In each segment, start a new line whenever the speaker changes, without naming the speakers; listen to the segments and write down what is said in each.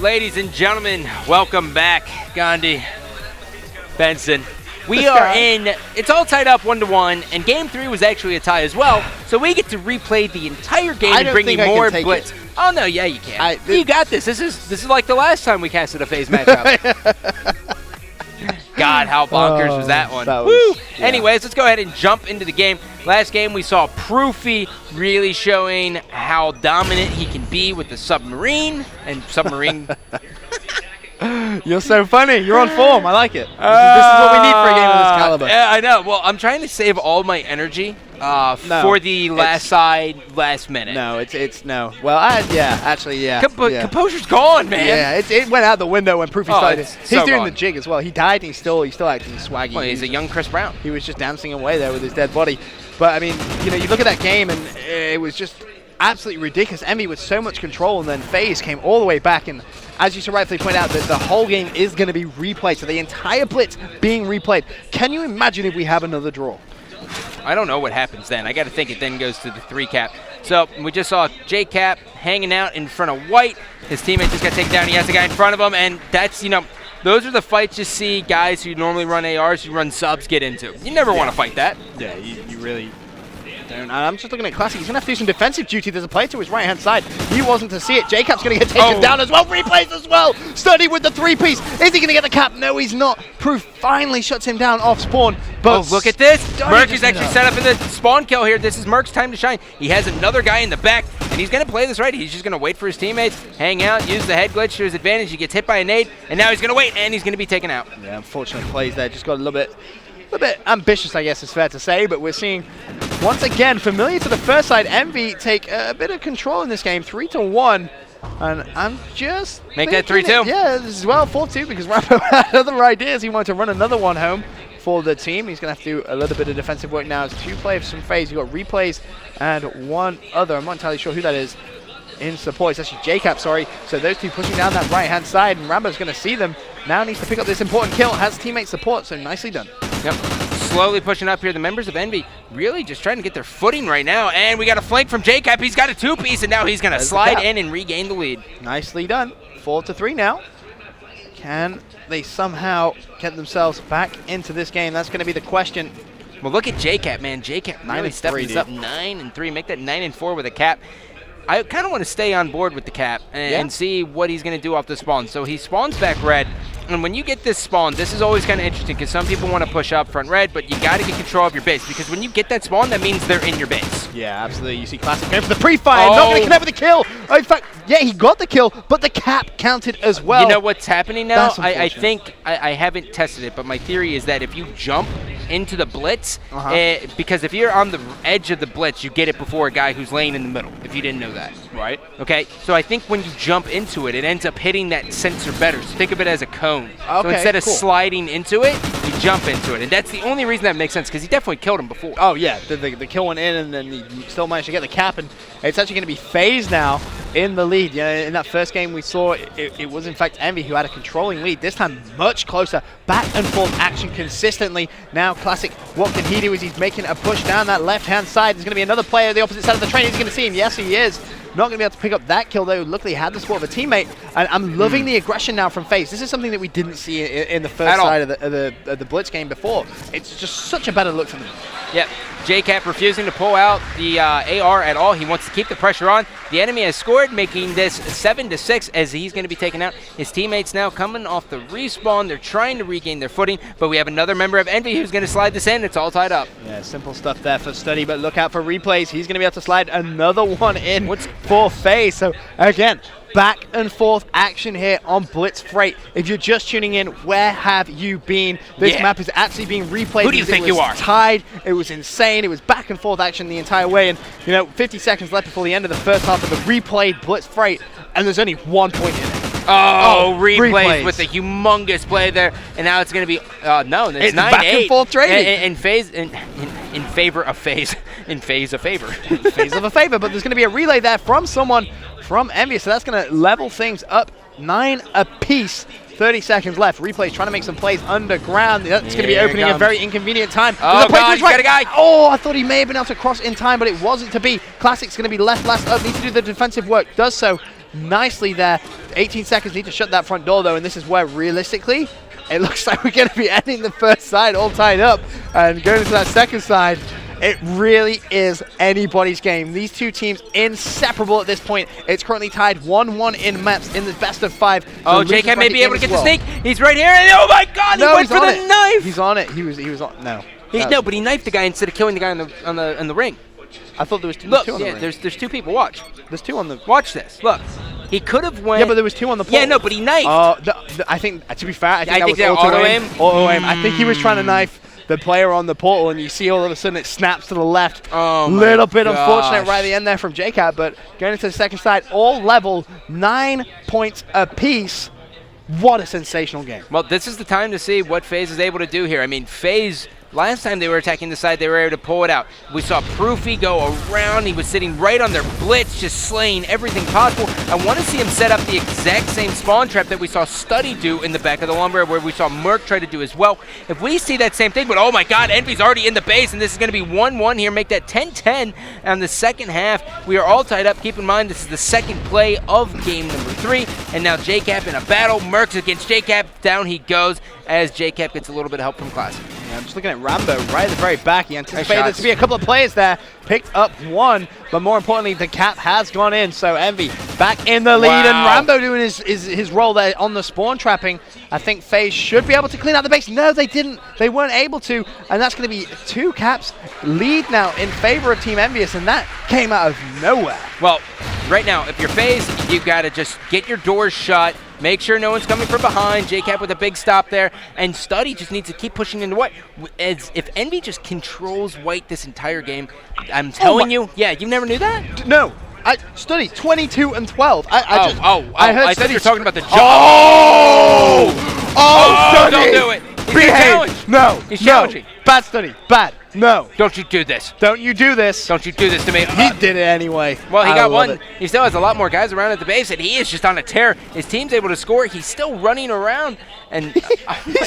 Ladies and gentlemen, welcome back, Gandhi, Benson. We are in, it's all tied up 1-1, and Game 3 was actually a tie as well, so we get to replay the entire game and bring you more blitz. Oh no, yeah, you can. You got this. This is like the last time we casted a FaZe matchup. God, how bonkers was that one.
That
Woo!
was, yeah.
Anyways, let's go ahead and jump into the game. Last game, we saw Proofy really showing how dominant he can be with the submarine and submarine.
You're so funny. You're on form. I like it. This is what we need for a game of this caliber.
Yeah, I know. Well, I'm trying to save all my energy for the last minute.
No, it's no. Well, yeah.
Composure's gone, man.
Yeah, it went out the window when Proofy started. He's doing the jig as well. He died and he's still acting swaggy.
Well, he's a young Chris Brown.
He was just dancing away there with his dead body. But I mean, you look at that game and it was just absolutely ridiculous. EnVy with so much control, and then FaZe came all the way back, and as you so rightfully point out, that the whole game is going to be replayed, so the entire blitz being replayed. Can you imagine if we have another draw?
I don't know what happens then. I got to think it then goes to the 3-cap. So we just saw J-Cap hanging out in front of White. His teammate just got taken down. He has a guy in front of him, and that's, those are the fights you see guys who normally run ARs, who run subs, get into. You never want to fight that.
Yeah, you really don't. I'm just looking at Classic. He's going to have to do some defensive duty. There's a player to his right-hand side. He wasn't to see it. J-Cap's going to get taken down as well. Replays as well. Sturdy with the 3-piece. Is he going to get the cap? No, he's not. Proof finally shuts him down off spawn. But
look at this. Merc is actually set up in the spawn kill here. This is Merc's time to shine. He has another guy in the back, and he's going to play this right. He's just going to wait for his teammates, hang out, use the head glitch to his advantage. He gets hit by a nade, and now he's going to wait, and he's going to be taken out.
Yeah, unfortunate plays there. Just got a little bit ambitious, I guess it's fair to say, but we're seeing, once again, familiar to the first side, EnVy take a bit of control in this game, 3-1, and I'm just
make that 3-2.
Yeah, as well, 4-2, because Rambo had other ideas. He wanted to run another one home for the team. He's going to have to do a little bit of defensive work now. It's 2 players from FaZe. You've got replays and one other. I'm not entirely sure who that is in support. It's actually J-Cap, sorry. So those two pushing down that right-hand side, and Rambo's going to see them. Now needs to pick up this important kill. Has teammate support, so nicely done.
Yep. Slowly pushing up here. The members of EnVy really just trying to get their footing right now. And we got a flank from J-Cap. He's got a 2-piece, and now he's going to slide in and regain the lead.
Nicely done. 4-3 now. Can they somehow get themselves back into this game? That's going to be the question.
Well, look at J-Cap, man. J-Cap really stepping this up 9-3. Make that 9-4 with a cap. I kind of want to stay on board with the cap and see what he's going to do off the spawn. So he spawns back red, and when you get this spawn, this is always kind of interesting because some people want to push up front red, but you got to get control of your base because when you get that spawn, that means they're in your base.
Yeah, absolutely. You see Classic going for the pre-fire, not going to connect with the kill. Oh, in fact, yeah, he got the kill, but the cap counted as well.
You know what's happening now? I think, I haven't tested it, but my theory is that if you jump into the blitz, because if you're on the edge of the blitz, you get it before a guy who's laying in the middle, if you didn't know that.
Right.
Okay, so I think when you jump into it, it ends up hitting that sensor better. So think of it as a cone.
Okay,
so instead of sliding into it, you jump into it. And that's the only reason that makes sense, because he definitely killed him before.
Oh, yeah, the kill went in, and then he still managed to get the cap, and it's actually going to be FaZe now in the lead. Yeah, in that first game we saw, it was in fact EnVy who had a controlling lead. This time much closer, back and forth action consistently. Now Classic, what can he do is he's making a push down that left-hand side. There's going to be another player on the opposite side of the train. He's going to see him. Yes, he is. Not going to be able to pick up that kill, though. Luckily, had the support of a teammate. And I'm loving the aggression now from FaZe. This is something that we didn't see in the first side of the Blitz game before. It's just such a better look for them.
Yep. J-Cap refusing to pull out the AR at all. He wants to keep the pressure on. The enemy has scored, making this 7-6 as he's going to be taken out. His teammates now coming off the respawn. They're trying to regain their footing, but we have another member of EnVy who's going to slide this in. It's all tied up.
Yeah, simple stuff there for Study, but look out for replays. He's going to be able to slide another one in for FaZe. So, again, back and forth action here on Blitz Freight. If you're just tuning in, where have you been? This map is actually being replayed.
Who do you think you are?
Tied. It was insane. It was back and forth action the entire way. And, 50 seconds left before the end of the first half of the replayed Blitz Freight, and there's only 1 point in it.
Oh, replays with a humongous play there, and now it's going to be no, it's 9-8.
Back and forth trading
in FaZe in favor of FaZe, in FaZe a favor,
FaZe of a favor. But there's going to be a relay there from someone from EnVy, so that's going to level things up 9 apiece. 30 seconds left. Replay's trying to make some plays underground. That's going to be opening a very inconvenient time.
Oh, God, he's got a guy.
Oh, I thought he may have been able to cross in time, but it wasn't to be. Classic's going to be left last up. Needs to do the defensive work. Does so. nicely there. 18 seconds, need to shut that front door though, and this is where realistically, it looks like we're going to be ending the first side all tied up and going into that second side. It really is anybody's game. These two teams inseparable at this point. It's currently tied 1-1 in maps in the best of 5.
Oh, JK may be able to get the sneak. He's right here. And oh my God, he went for the knife.
He's on it. He was on. No.
No, but he knifed the guy instead of killing the guy on the ring.
I thought there was two.
Look,
on the ring.
there's two people. Watch.
There's two on the.
Watch this. Look. He could have went.
Yeah, but there was two on the pole.
Yeah, no, but he knifed.
I think, to be fair, I think
that was auto aim.
Auto aim. I think he was trying to knife the player on the portal, and you see all of a sudden it snaps to the left.
Oh,
little bit unfortunate right at the end there from JCap, but going into the second side, all level, 9 points apiece. What a sensational game.
Well, this is the time to see what FaZe is able to do here. I mean, FaZe, last time they were attacking the side, they were able to pull it out. We saw Proofy go around. He was sitting right on their blitz, just slaying everything possible. I want to see him set up the exact same spawn trap that we saw Study do in the back of the lumber, where we saw Merc try to do as well. If we see that same thing, but oh my God, EnVy's already in the base, and this is going to be 1-1 here. Make that 10-10 on the second half. We are all tied up. Keep in mind, this is the second play of game number 3, and now JCap in a battle. Merc's against JCap. Down he goes as JCap gets a little bit of help from Classic.
Yeah, I'm just looking at Rambo right at the very back. He anticipated there to be a couple of players there. Picked up one, but more importantly, the cap has gone in. So EnVy back in the lead, and Rambo doing his role there on the spawn trapping. I think FaZe should be able to clean out the base. No, they didn't. They weren't able to, and that's going to be 2 caps lead now in favor of Team EnVyUs, and that came out of nowhere.
Well, right now, if you're FaZe, you've got to just get your doors shut. Make sure no one's coming from behind. JCap with a big stop there. And Study just needs to keep pushing into White. As if EnVy just controls White this entire game, I'm telling you. Yeah, you never knew that?
No. Study 22 and 12.
I heard Study. You're talking about the jump.
Study.
Don't do it.
Behave. No.
He's challenging.
Bad Study. Bad. No.
Don't you do this.
Don't you do this.
Don't you do this to me.
He did it anyway.
Well, he got one. He still has a lot more guys around at the base, and he is just on a tear. His team's able to score. He's still running around. And
he's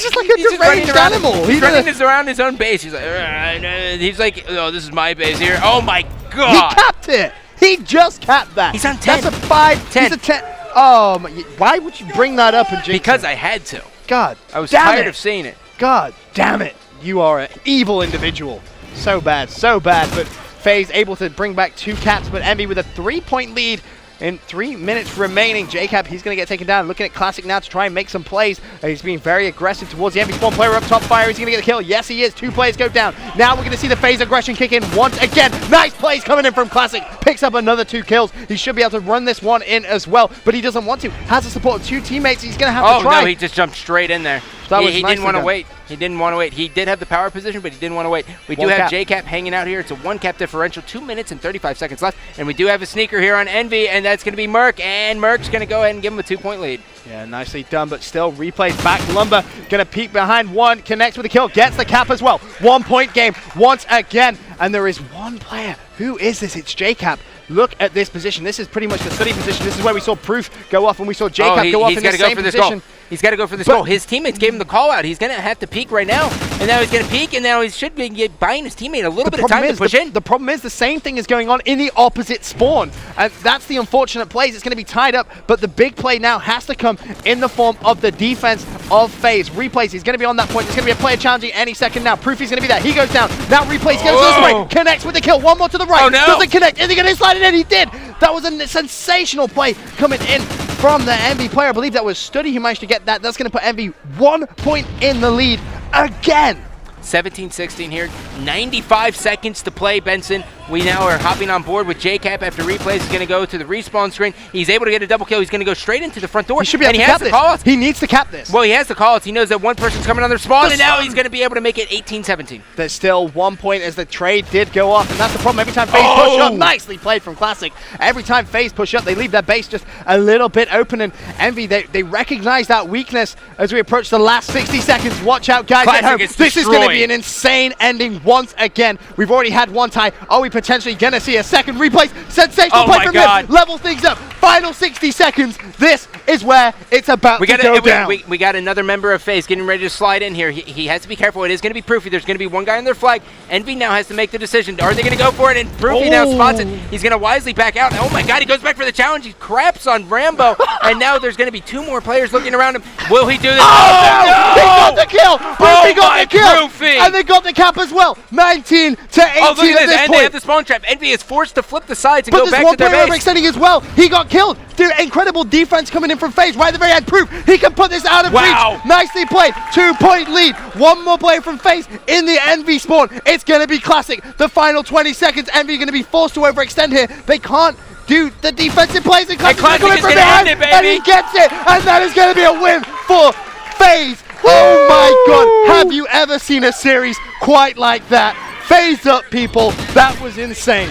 just like a deranged animal.
He's running around his own base. He's like, oh, this is my base here. Oh, my God.
He capped it. He just capped that.
He's on 10.
That's a 5. 10. He's a 10. Oh, why would you bring that up and jinx
Because
him?
I had to.
God,
I was tired of seeing it.
God damn it. You are an evil individual. So bad, but FaZe able to bring back 2 caps, but EnVy with a 3-point lead in 3 minutes remaining. JCap, he's going to get taken down. Looking at Classic now to try and make some plays. He's being very aggressive towards the EnVy spawn player up top. Fire, is he going to get the kill? Yes, he is. 2 players go down. Now we're going to see the FaZe aggression kick in once again. Nice plays coming in from Classic. Picks up another 2 kills. He should be able to run this one in as well, but he doesn't want to. Has the support of 2 teammates. He's going to have to try.
Oh, no, he just jumped straight in there. He didn't want to wait. He didn't want to wait. He did have the power position, but he didn't want to wait. We do have JCap hanging out here. It's a 1 cap differential, 2 minutes and 35 seconds left. And we do have a sneaker here on EnVy, and that's going to be Merc. And Merc's going to go ahead and give him a 2-point lead.
Yeah, nicely done, but still replays back. Lumber going to peek behind one, connects with a kill, gets the cap as well. 1-point game once again. And there is one player. Who is this? It's JCap. Look at this position. This is pretty much the Study position. This is where we saw Proof go off, and we saw JCap go off in the same position.
He's got to go for this goal. His teammates gave him the call out. He's going to have to peek right now. And now he's going to peek, and now he should be buying his teammate a little bit of time to push in.
The problem is the same thing is going on in the opposite spawn. And that's the unfortunate plays. It's going to be tied up, but the big play now has to come in the form of the defense of FaZe. Replays, he's going to be on that point. There's going to be a player challenging any second now. Proofy's going to be there. He goes down. Now Replays goes to the right. Connects with the kill. One more to the right.
Oh, no.
Doesn't connect. Is he going to slide it in? He did. That was a sensational play coming in from the EnVy player. I believe that was Study who managed to get that. That's going to put EnVy 1 point in the lead again.
17-16 here, 95 seconds to play, Benson. We now are hopping on board with JCap after replays. He's going to go to the respawn screen. He's able to get a double kill. He's going to go straight into the front door.
He should be able to cap this. He needs to cap this.
Well, he has the call-outs. He knows that one person's coming on their spawn, and now he's going to be able to make it 18-17.
There's still 1 point as the trade did go off, and that's the problem. Every time FaZe push up, nicely played from Classic. Every time FaZe push up, they leave their base just a little bit open, and EnVy, they recognize that weakness as we approach the last 60 seconds. Watch out, guys at home. This is going to be an insane ending once again. We've already had 1 tie. Are we potentially going to see a second replay? Sensational play from him. Level things up. Final 60 seconds. This is where it's about to go down.
We got another member of FaZe getting ready to slide in here. He has to be careful. It is going to be Proofy. There's going to be one guy on their flag. EnVy now has to make the decision. Are they going to go for it? And Proofy now spots it. He's going to wisely back out. Oh my God, he goes back for the challenge. He craps on Rambo. And now there's going to be 2 more players looking around him. Will he do this?
Oh, no! He got the kill! Proofy got the kill!
Proofy.
And they got the cap as well. 19 to 18
look at this.
at this
And
point.
they have the spawn trap. EnVy is forced to flip the sides and
But
go
there's
back
one
to their
player
base.
overextending as well. He got killed. Dude, incredible defense coming in from FaZe right at the very end. Proof he can put this out of reach. Nicely played. 2-point lead. One more player from FaZe in the EnVy spawn. It's going to be classic. The final 20 seconds. EnVy going to be forced to overextend here. They can't do the defensive plays. And Classic coming from behind. And he gets it. And that is going to be a win for FaZe. Oh my God. Have you ever seen a series quite like that? FaZe up, people. That was insane.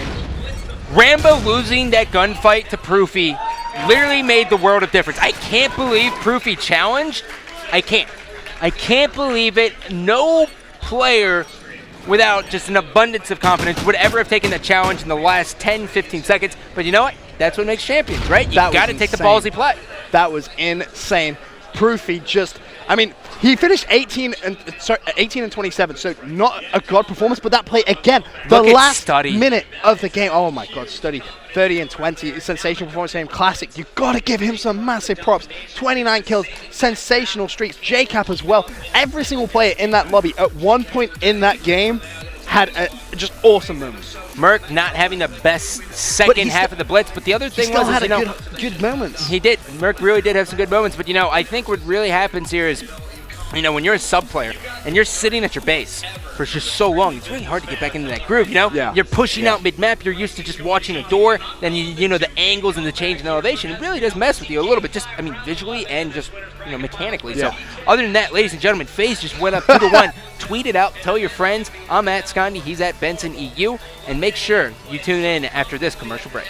Rambo losing that gunfight to Proofy literally made the world of difference. I can't believe Proofy challenged. I can't believe it. No player without just an abundance of confidence would ever have taken the challenge in the last 10, 15 seconds. But you know what? That's what makes champions, right? You got to take the ballsy play.
That was insane. Proofy just, I mean, he finished 18 and 27, so not a god performance, but that play again, the last minute of the game. Oh my God, Study, 30 and 20, sensational performance for him, classic. You gotta give him some massive props. 29 kills, sensational streaks, JCap as well. Every single player in that lobby at one point in that game had just awesome moments.
Merc not having the best second half of the blitz, but the other thing was,
had good moments.
He did. Merc really did have some good moments, but I think what really happens here is, when you're a sub player and you're sitting at your base for just so long, it's really hard to get back into that groove, You're pushing out mid-map, you're used to just watching a door, then the angles and the change in elevation, it really does mess with you a little bit, just, visually and just, mechanically. So, other than that, ladies and gentlemen, FaZe just went up 2-1. Tweet it out, tell your friends. I'm at Scondi, he's at Benson EU, and make sure you tune in after this commercial break.